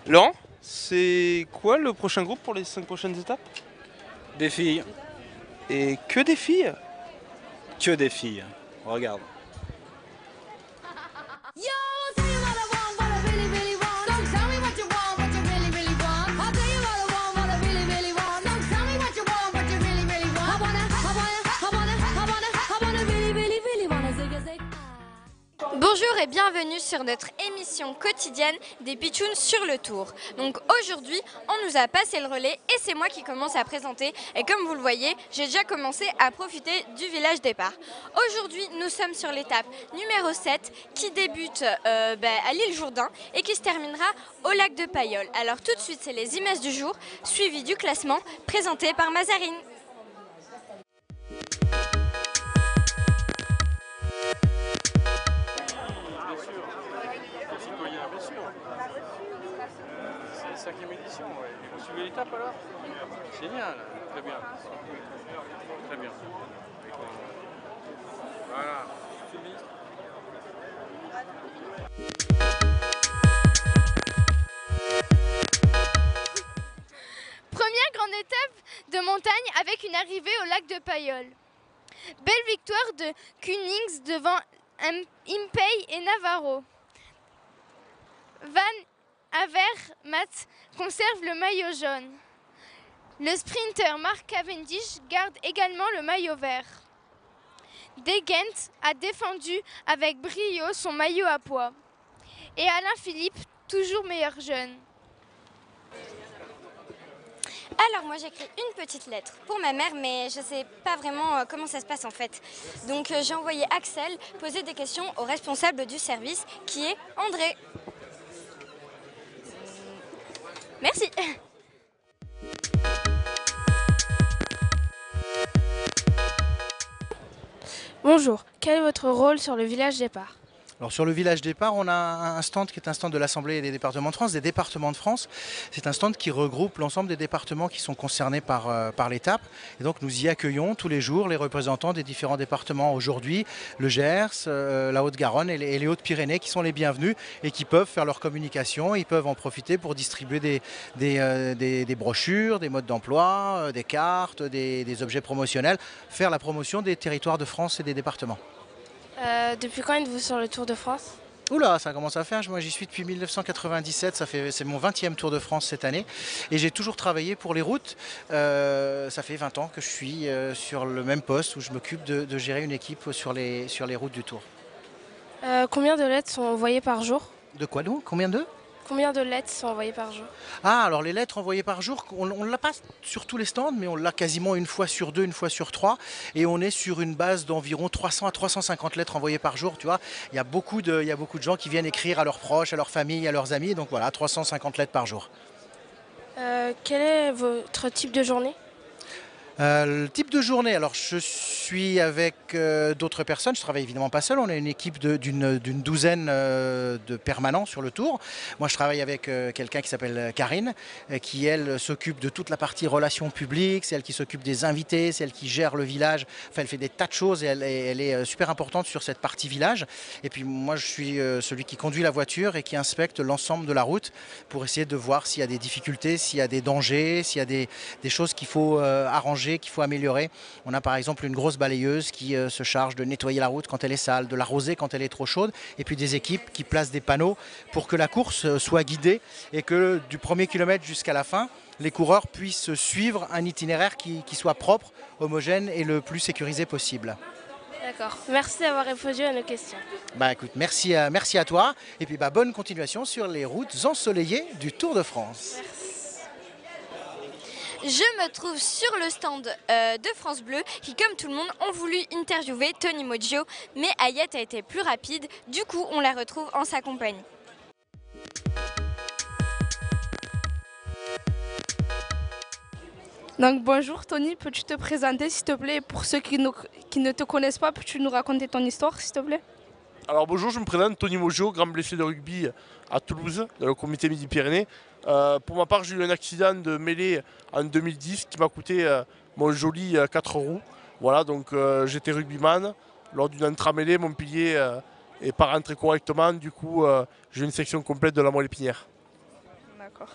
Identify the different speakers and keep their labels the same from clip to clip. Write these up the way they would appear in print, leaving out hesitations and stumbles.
Speaker 1: Laurent, c'est quoi le prochain groupe pour les 5 prochaines étapes?
Speaker 2: Des filles,
Speaker 1: Et que des filles?
Speaker 2: que des filles. Regarde.
Speaker 3: Yo, I'll tell you what I want, what I really, really want. Don't tell me what you want, what you really, really want. I'll tell you what I want, what I really, really want. Don't tell me what you want, what you really, really want. I wanna really, really, really wanna zig a zig.
Speaker 4: Bonjour et bienvenue sur notre émission quotidienne des Pitchouns sur le Tour. Donc aujourd'hui, on nous a passé le relais et c'est moi qui commence à présenter. Et comme vous le voyez, j'ai déjà commencé à profiter du village départ. Aujourd'hui, nous sommes sur l'étape numéro 7 qui débute à l'île Jourdain et qui se terminera au lac de Payolle. Alors tout de suite, c'est les images du jour suivies du classement présenté par Mazarine.
Speaker 5: Bien sûr. C'est la cinquième édition, ouais. Et vous suivez l'étape alors? Génial, très bien. Très bien. Voilà. Monsieur le ministre.
Speaker 6: Première grande étape de montagne avec une arrivée au lac de Payolle. Belle victoire de Kunings devant Impey et Navarro. Van Avermaet conserve le maillot jaune. Le sprinter Mark Cavendish garde également le maillot vert. Degent a défendu avec brio son maillot à pois. Et Alain Philippe, toujours meilleur jeune.
Speaker 4: Alors moi j'écris une petite lettre pour ma mère mais je sais pas vraiment comment ça se passe en fait. Donc j'ai envoyé Axel poser des questions au responsable du service qui est André. Merci.
Speaker 7: Bonjour, quel est votre rôle sur le village départ?
Speaker 8: Alors sur le village départ, on a un stand qui est un stand de l'Assemblée des départements de France, des départements de France. C'est un stand qui regroupe l'ensemble des départements qui sont concernés par l'étape. Et donc nous y accueillons tous les jours les représentants des différents départements aujourd'hui, le Gers, la Haute-Garonne et les Hautes-Pyrénées qui sont les bienvenus et qui peuvent faire leur communication. Ils peuvent en profiter pour distribuer des brochures, des modes d'emploi, des cartes, des objets promotionnels, faire la promotion des territoires de France et des départements.
Speaker 7: Depuis quand êtes-vous sur le Tour de France?
Speaker 8: Oula, ça commence à faire. Moi, j'y suis depuis 1997. C'est mon 20e Tour de France cette année. Et j'ai toujours travaillé pour les routes. Ça fait 20 ans que je suis sur le même poste où je m'occupe de gérer une équipe sur les routes du Tour.
Speaker 7: Combien de lettres sont envoyées par jour?
Speaker 8: De quoi donc?
Speaker 7: Combien de lettres sont envoyées par jour?
Speaker 8: Ah, alors les lettres envoyées par jour, on ne l'a pas sur tous les stands, mais on l'a quasiment une fois sur deux, une fois sur trois. Et on est sur une base d'environ 300 à 350 lettres envoyées par jour. Tu vois, il y a beaucoup de gens qui viennent écrire à leurs proches, à leurs familles, à leurs amis. Donc voilà, 350 lettres par jour.
Speaker 7: Quel est votre type de journée?
Speaker 8: Le type de journée, alors je suis avec d'autres personnes, je travaille évidemment pas seul, on a une équipe d'une douzaine de permanents sur le Tour. Moi je travaille avec quelqu'un qui s'appelle Karine, qui elle s'occupe de toute la partie relations publiques, c'est elle qui s'occupe des invités, c'est elle qui gère le village, enfin elle fait des tas de choses et elle est super importante sur cette partie village. Et puis moi je suis celui qui conduit la voiture et qui inspecte l'ensemble de la route pour essayer de voir s'il y a des difficultés, s'il y a des dangers, s'il y a des choses qu'il faut arranger, qu'il faut améliorer. On a par exemple une grosse balayeuse qui se charge de nettoyer la route quand elle est sale, de l'arroser quand elle est trop chaude, et puis des équipes qui placent des panneaux pour que la course soit guidée et que du premier kilomètre jusqu'à la fin, les coureurs puissent suivre un itinéraire qui soit propre, homogène et le plus sécurisé possible.
Speaker 7: D'accord, merci d'avoir répondu à nos questions.
Speaker 8: Bah écoute, merci à toi et puis bonne continuation sur les routes ensoleillées du Tour de France.
Speaker 7: Merci.
Speaker 4: Je me trouve sur le stand de France Bleu qui, comme tout le monde, ont voulu interviewer Tony Moggio, mais Ayette a été plus rapide, du coup on la retrouve en sa compagnie.
Speaker 9: Donc bonjour Tony, peux-tu te présenter s'il te plaît? Pour ceux qui ne te connaissent pas, peux-tu nous raconter ton histoire s'il te plaît?
Speaker 5: Alors bonjour, je me présente Tony Moggio, grand blessé de rugby à Toulouse, dans le comité Midi-Pyrénées. Pour ma part, j'ai eu un accident de mêlée en 2010 qui m'a coûté mon joli 4 roues. Voilà, donc j'étais rugbyman. Lors d'une intramêlée, mon pilier n'est pas rentré correctement. Du coup, j'ai eu une section complète de la moelle épinière.
Speaker 9: D'accord.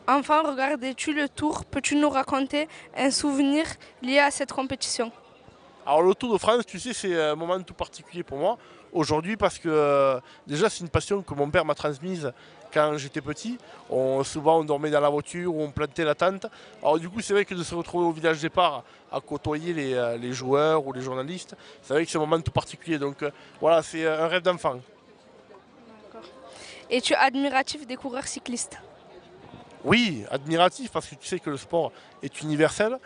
Speaker 9: Enfin, regardais-tu le Tour? Peux-tu nous raconter un souvenir lié à cette compétition?
Speaker 5: Alors le Tour de France, tu sais, c'est un moment tout particulier pour moi aujourd'hui parce que déjà c'est une passion que mon père m'a transmise quand j'étais petit. Souvent on dormait dans la voiture ou on plantait la tente. Alors du coup c'est vrai que de se retrouver au village départ à côtoyer les joueurs ou les journalistes, c'est vrai que c'est un moment tout particulier. Donc voilà, c'est un rêve d'enfant.
Speaker 9: Es-tu admiratif des coureurs cyclistes?
Speaker 5: Oui, admiratif parce que tu sais que le sport est universel.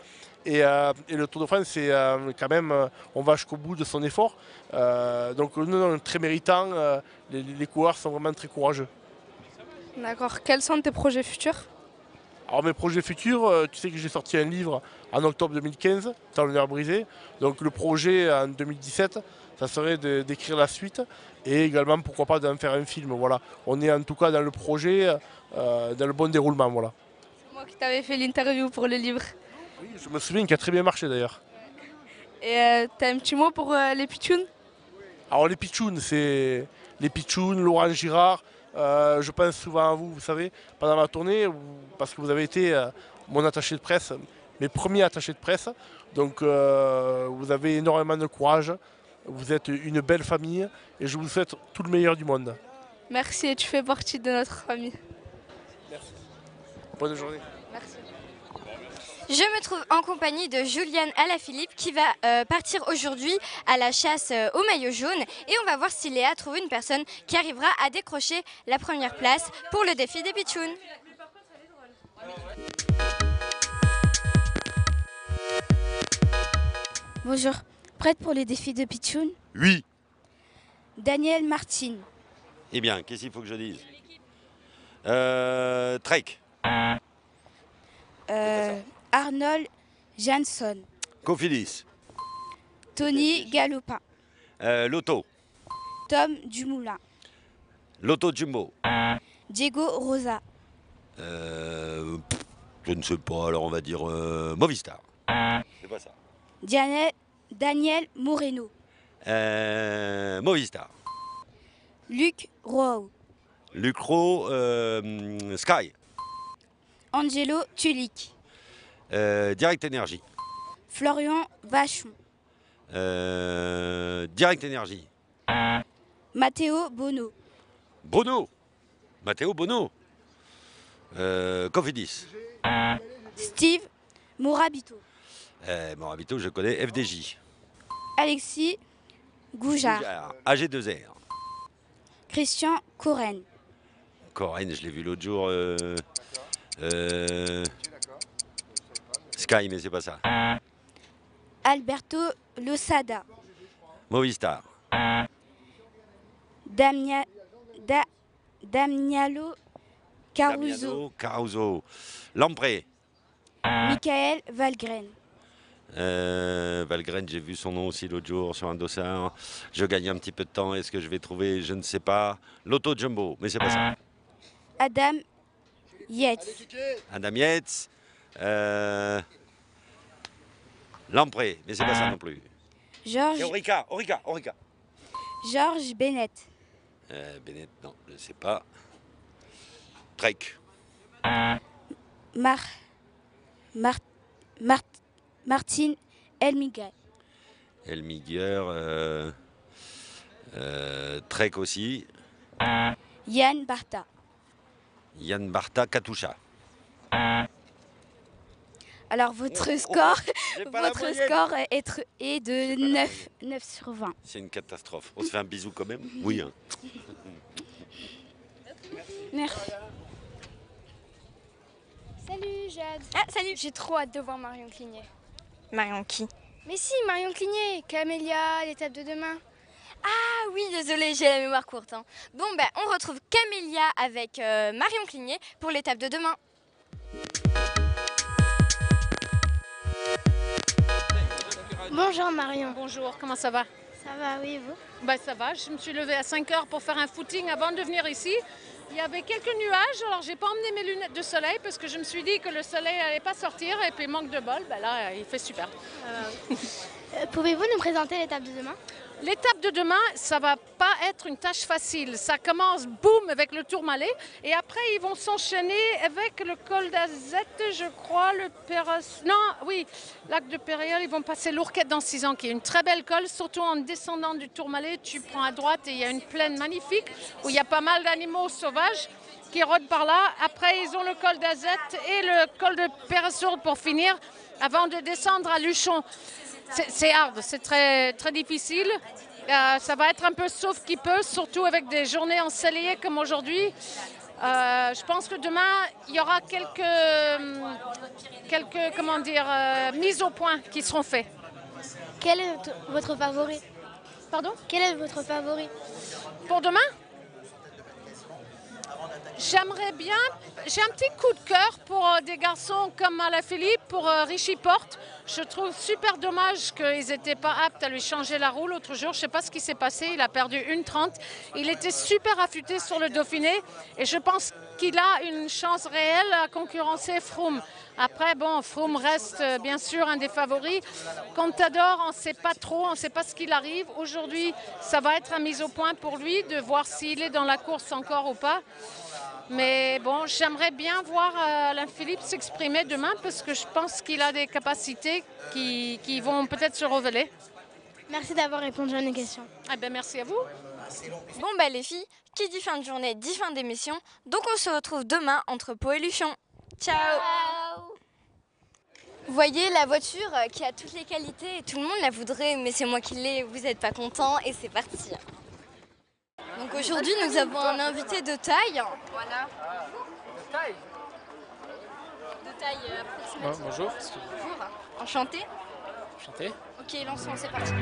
Speaker 5: Et le Tour de France, c'est quand même, on va jusqu'au bout de son effort. Donc nous, très méritant, les coureurs sont vraiment très courageux.
Speaker 9: D'accord. Quels sont tes projets futurs?
Speaker 5: Alors mes projets futurs, tu sais que j'ai sorti un livre en octobre 2015, Talonneur brisé. Donc le projet en 2017, ça serait d'écrire la suite et également pourquoi pas d'en faire un film. Voilà. On est en tout cas dans le projet, dans le bon déroulement. Voilà.
Speaker 9: C'est moi qui t'avais fait l'interview pour le livre.
Speaker 5: Oui, je me souviens qu'il a très bien marché d'ailleurs.
Speaker 9: Et t'as un petit mot pour les pitchouns?
Speaker 5: Alors les pitchouns, c'est les pitchouns, Laurent Girard. Je pense souvent à vous, vous savez, pendant ma tournée, parce que vous avez été mon attaché de presse, mes premiers attachés de presse. Donc vous avez énormément de courage, vous êtes une belle famille et je vous souhaite tout le meilleur du monde.
Speaker 9: Merci et tu fais partie de notre famille.
Speaker 5: Merci. Bonne journée.
Speaker 9: Merci.
Speaker 4: Je me trouve en compagnie de Juliane Alaphilippe qui va partir aujourd'hui à la chasse au maillot jaune et on va voir si Léa trouve une personne qui arrivera à décrocher la première place pour le défi des pitchouns.
Speaker 7: Bonjour, prête pour les défis de Pitchoun?
Speaker 10: Oui.
Speaker 7: Daniel Martin.
Speaker 10: Eh bien, qu'est-ce qu'il faut que je dise? Trek.
Speaker 7: Arnold Jansson.
Speaker 10: Cofidis.
Speaker 7: Tony Galopin.
Speaker 10: Lotto.
Speaker 7: Tom Dumoulin.
Speaker 10: Lotto Jumbo.
Speaker 7: Diego Rosa.
Speaker 10: Je ne sais pas, alors on va dire Movistar. C'est pas ça.
Speaker 7: Daniel Moreno.
Speaker 10: Movistar.
Speaker 7: Luc Rowe.
Speaker 10: Lucro Sky.
Speaker 7: Angelo Tulik.
Speaker 10: Direct Énergie.
Speaker 7: Florian Vachon.
Speaker 10: Direct Énergie.
Speaker 7: Matteo Bono.
Speaker 10: Bono. Matteo Bono. Cofidis.
Speaker 7: Steve Morabito.
Speaker 10: Morabito, je connais FDJ.
Speaker 7: Alexis Goujard.
Speaker 10: AG2R.
Speaker 7: Christian Coren.
Speaker 10: Coren, je l'ai vu l'autre jour. Sky, mais c'est pas ça.
Speaker 7: Alberto Losada.
Speaker 10: Movistar.
Speaker 7: Damiano Caruso.
Speaker 10: Damiano Caruso. Lampré.
Speaker 7: Michael Valgren.
Speaker 10: Valgren, j'ai vu son nom aussi l'autre jour sur un dossard. Je gagne un petit peu de temps. Est-ce que je vais trouver? Je ne sais pas. Lotto Jumbo, mais c'est pas ça.
Speaker 7: Adam Yates.
Speaker 10: Adam Yates. Lampré, mais c'est pas ça non plus.
Speaker 7: Georges.
Speaker 10: Et Orica.
Speaker 7: Georges Bennett.
Speaker 10: Bennett, non, je ne sais pas. Trek.
Speaker 7: Martin Elmiger.
Speaker 10: Elmiger. Trek aussi.
Speaker 7: Yann Barta.
Speaker 10: Yann Barta, Katusha.
Speaker 7: Alors votre score, est de 9 sur 20.
Speaker 10: C'est une catastrophe. On se fait un bisou quand même? Oui. Hein.
Speaker 7: Merci.
Speaker 6: Salut Jade.
Speaker 4: Ah, salut.
Speaker 6: J'ai trop hâte de voir Marion Clignet.
Speaker 4: Marion qui?
Speaker 6: Mais si, Marion Clignet, Camélia, l'étape de demain.
Speaker 4: Ah oui, désolée, j'ai la mémoire courte. Hein. Bon, ben, on retrouve Camélia avec Marion Clignet pour l'étape de demain.
Speaker 6: Bonjour Marion.
Speaker 11: Bonjour, comment ça va?
Speaker 6: Ça va, oui, vous?
Speaker 11: Bah, ça va, je me suis levée à 5 h pour faire un footing avant de venir ici. Il y avait quelques nuages, alors j'ai pas emmené mes lunettes de soleil parce que je me suis dit que le soleil n'allait pas sortir et puis manque de bol, ben là il fait super.
Speaker 6: Pouvez-vous nous présenter l'étape de demain?
Speaker 11: L'étape de demain, ça va pas être une tâche facile. Ça commence, boum, avec le Tourmalet. Et après, ils vont s'enchaîner avec le col d'Azette, je crois, le lac de Périol. Ils vont passer l'Ourquette dans 6 ans, qui est une très belle colle. Surtout en descendant du Tourmalet, tu prends à droite et il y a une plaine magnifique où il y a pas mal d'animaux sauvages qui rôdent par là. Après, ils ont le col d'Azette et le col de Péressourde pour finir, avant de descendre à Luchon. C'est hard, c'est très, très difficile. Ça va être un peu sauf qui peut, surtout avec des journées ensoleillées comme aujourd'hui. Je pense que demain, il y aura quelques mises au point qui seront faites.
Speaker 6: Quel est votre favori?
Speaker 11: Pardon?
Speaker 6: Quel est votre favori?
Speaker 11: Pour demain? J'aimerais bien, j'ai un petit coup de cœur pour des garçons comme Alaphilippe, pour Richie Porte. Je trouve super dommage qu'ils n'étaient pas aptes à lui changer la roue l'autre jour. Je ne sais pas ce qui s'est passé, il a perdu 1,30. Il était super affûté sur le Dauphiné et je pense qu'il a une chance réelle à concurrencer Froome. Après, bon, Froome reste bien sûr un des favoris. Contador, on ne sait pas trop, on ne sait pas ce qu'il arrive. Aujourd'hui, ça va être une mise au point pour lui de voir s'il est dans la course encore ou pas. Mais bon, j'aimerais bien voir Alain Philippe s'exprimer demain parce que je pense qu'il a des capacités qui vont peut-être se révéler.
Speaker 6: Merci d'avoir répondu à nos questions.
Speaker 11: Eh bien, merci à vous.
Speaker 4: Bon bah les filles, qui dit fin de journée dit fin d'émission, donc on se retrouve demain entre Pau et Luchon. Ciao. Vous voyez la voiture qui a toutes les qualités et tout le monde la voudrait, mais c'est moi qui l'ai, vous n'êtes pas content et c'est parti. Donc aujourd'hui nous avons un invité de taille. Voilà. De taille approximative.
Speaker 12: Bonjour.
Speaker 4: Bonjour. Enchanté.
Speaker 12: Enchanté.
Speaker 4: Ok, lançons, c'est parti.